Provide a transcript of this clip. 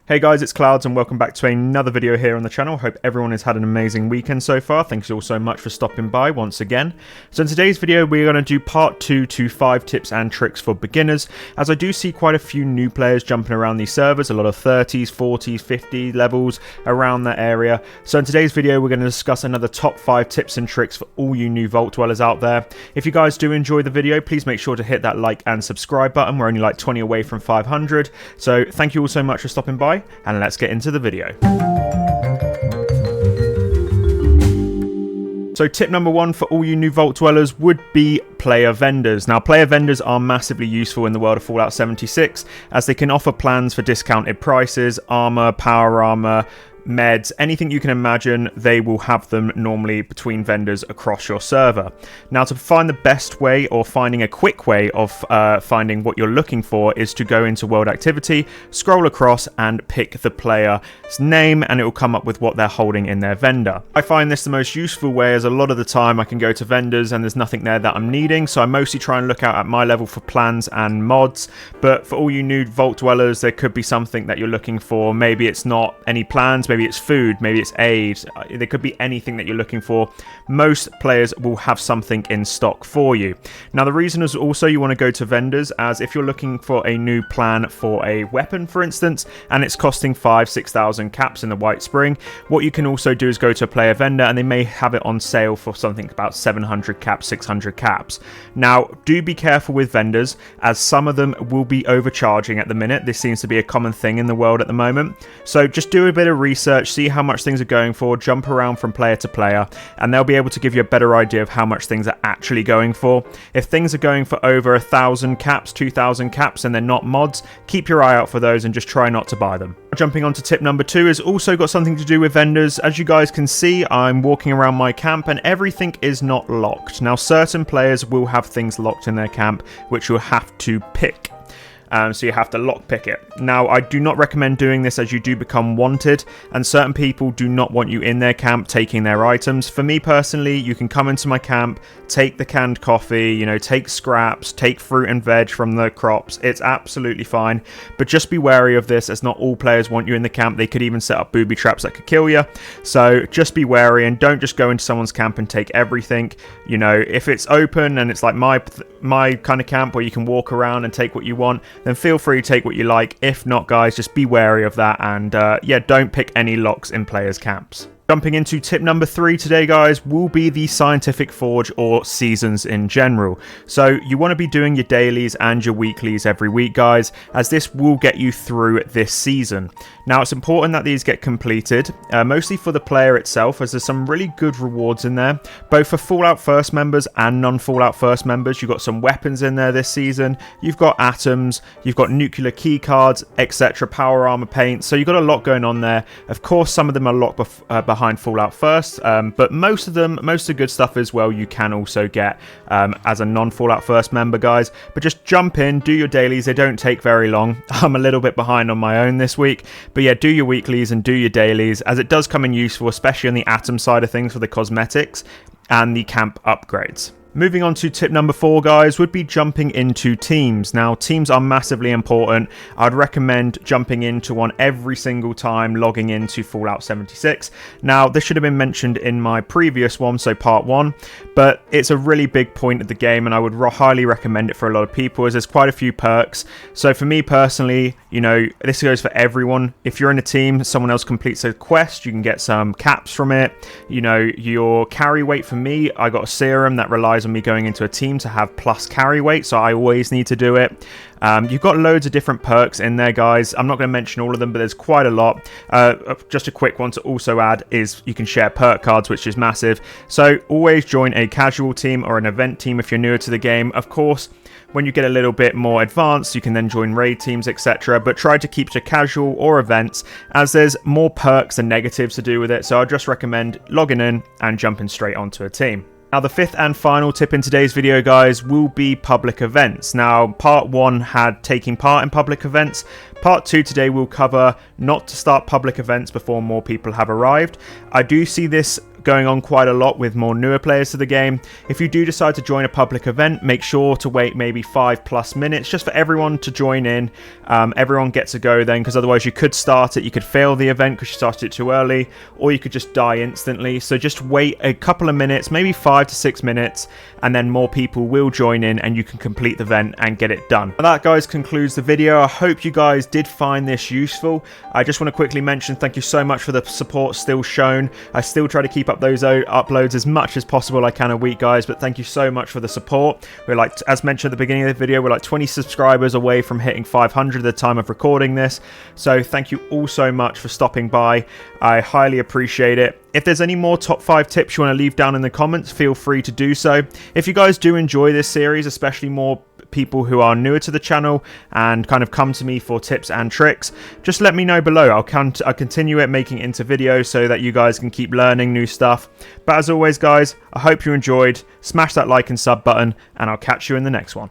Hey guys, it's Clouds and welcome back to another video here on the channel. Hope everyone has had an amazing weekend so far. Thanks all so much for stopping by once again. So in today's video, we're going to do part 2 to 5 tips and tricks for beginners, as I do see quite a few new players jumping around these servers, a lot of 30s, 40s, 50 levels around that area. So in today's video, we're going to discuss another top 5 tips and tricks for all you new Vault Dwellers out there. If you guys do enjoy the video, please make sure to hit that like and subscribe button. We're only like 20 away from 500. So thank you all so much for stopping by. And let's get into the video. So tip number 1 for all you new Vault Dwellers would be player vendors. Now, player vendors are massively useful in the world of Fallout 76, as they can offer plans for discounted prices, armor, power armor, meds, anything you can imagine. They will have them normally between vendors across your server. Now, to find the best way, or finding a quick way of finding what you're looking for, is to go into world activity, scroll across and pick the player's name, and it will come up with what they're holding in their vendor. I find this the most useful way, as a lot of the time I can go to vendors and there's nothing there that I'm needing, so I mostly try and look out at my level for plans and mods. But for all you new Vault Dwellers, there could be something that you're looking for. Maybe it's not any plans, maybe it's food, maybe it's aid. There could be anything that you're looking for. Most players will have something in stock for you. Now, the reason is also you want to go to vendors, as if you're looking for a new plan for a weapon, for instance, and it's costing 5,000-6,000 caps in the White Spring, what you can also do is go to a player vendor and they may have it on sale for something about 700 caps, 600 caps. Now, do be careful with vendors, as some of them will be overcharging at the minute. This seems to be a common thing in the world at the moment. So just do a bit of research, see how much things are going for, jump around from player to player, and they'll be able to give you a better idea of how much things are actually going for. If things are going for over 1,000 caps, 2,000 caps, and they're not mods, keep your eye out for those and just try not to buy them. Jumping on to tip number 2 has also got something to do with vendors. As you guys can see, I'm walking around my camp and everything is not locked. Now, certain players will have things locked in their camp, which you'll have to pick. So you have to lockpick it. Now, I do not recommend doing this, as you do become wanted, and certain people do not want you in their camp taking their items. For me personally, you can come into my camp, take the canned coffee, take scraps, take fruit and veg from the crops. It's absolutely fine, but just be wary of this, as not all players want you in the camp. They could even set up booby traps that could kill you. So just be wary and don't just go into someone's camp and take everything. If it's open and it's like my kind of camp where you can walk around and take what you want, then feel free to take what you like. If not, guys, just be wary of that, and yeah, don't pick any locks in players' camps. Jumping into tip number 3 today, guys, will be the scientific forge, or seasons in general. So you want to be doing your dailies and your weeklies every week, guys, as this will get you through this season. Now, it's important that these get completed, mostly for the player itself, as there's some really good rewards in there, both for Fallout First members and non-Fallout First members. You've got some weapons in there this season, you've got atoms, you've got nuclear key cards, etc., power armor paint, so you've got a lot going on there. Of course, some of them are locked behind Fallout First, but most of the good stuff as well you can also get as a non-Fallout First member, guys. But just jump in, do your dailies. They don't take very long. I'm a little bit behind on my own this week, but yeah, do your weeklies and do your dailies, as it does come in useful, especially on the atom side of things for the cosmetics and the camp upgrades. Moving on to tip number 4, guys, would be jumping into teams. Now, teams are massively important. I'd recommend jumping into one every single time logging into Fallout 76. Now, this should have been mentioned in my previous one, so part 1, but it's a really big point of the game, and I would highly recommend it for a lot of people, as there's quite a few perks. So for me personally, this goes for everyone. If you're in a team, someone else completes a quest, you can get some caps from it. Your carry weight, for me, I got a serum that relies on me going into a team to have plus carry weight, so I always need to do it. You've got loads of different perks in there, guys. I'm not going to mention all of them, but there's quite a lot. Just a quick one to also add is you can share perk cards, which is massive. So always join a casual team or an event team if you're newer to the game. Of course, when you get a little bit more advanced, you can then join raid teams, etc. But try to keep to casual or events, as there's more perks than negatives to do with it. So I just recommend logging in and jumping straight onto a team. Now, the 5th and final tip in today's video, guys, will be public events. Now, part 1 had taking part in public events. Part 2 today will cover not to start public events before more people have arrived. I do see this going on quite a lot with more newer players to the game. If you do decide to join a public event, make sure to wait maybe 5+ minutes just for everyone to join in. Everyone gets a go then, because otherwise you could start it, you could fail the event because you started it too early, or you could just die instantly. So just wait a couple of minutes, maybe 5 to 6 minutes, and then more people will join in and you can complete the event and get it done. And that, guys, concludes the video. I hope you guys did find this useful. I just want to quickly mention thank you so much for the support still shown. I still try to keep up those uploads as much as possible I can a week, guys, but thank you so much for the support. We're like, as mentioned at the beginning of the video, we're like 20 subscribers away from hitting 500 at the time of recording this. So thank you all so much for stopping by. I highly appreciate it. If there's any more top 5 tips you want to leave down in the comments, feel free to do so. If you guys do enjoy this series, especially more people who are newer to the channel and kind of come to me for tips and tricks, just let me know below. I'll continue it, making it into videos so that you guys can keep learning new stuff. But as always, guys, I hope you enjoyed. Smash that like and sub button, and I'll catch you in the next one.